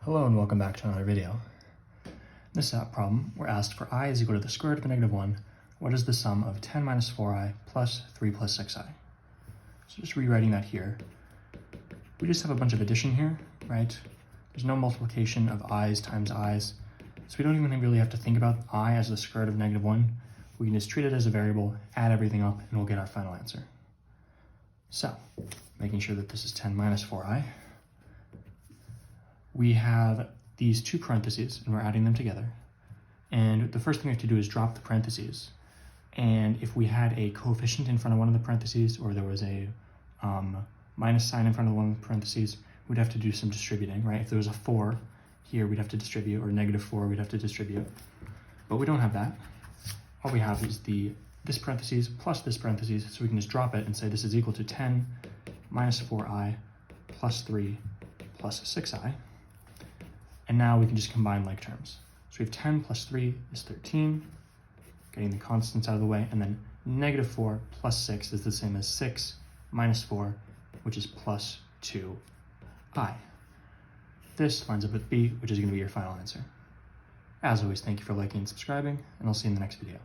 Hello and welcome back to another video. In this problem, we're asked for I is equal to the square root of -1, what is the sum of 10 minus 4i plus 3 plus 6i? So just rewriting that here, we just have a bunch of addition here, right? There's no multiplication of i's times i's, so we don't even really have to think about I as the square root of -1. We can just treat it as a variable, add everything up, and we'll get our final answer. So, making sure that this is 10 minus 4i, we have these two parentheses and we're adding them together. And the first thing we have to do is drop the parentheses. And if we had a coefficient in front of one of the parentheses, or there was a minus sign in front of one of the parentheses, we'd have to do some distributing, right? If there was a 4 here, we'd have to distribute, or -4, we'd have to distribute. But we don't have that. All we have is this parentheses plus this parentheses, so we can just drop it and say this is equal to 10 minus 4i plus 3 plus 6i. And now we can just combine like terms. So we have 10 plus 3 is 13, getting the constants out of the way, and then -4 plus 6 is the same as 6 minus 4, which is plus 2i. This lines up with B, which is going to be your final answer. As always, thank you for liking and subscribing, and I'll see you in the next video.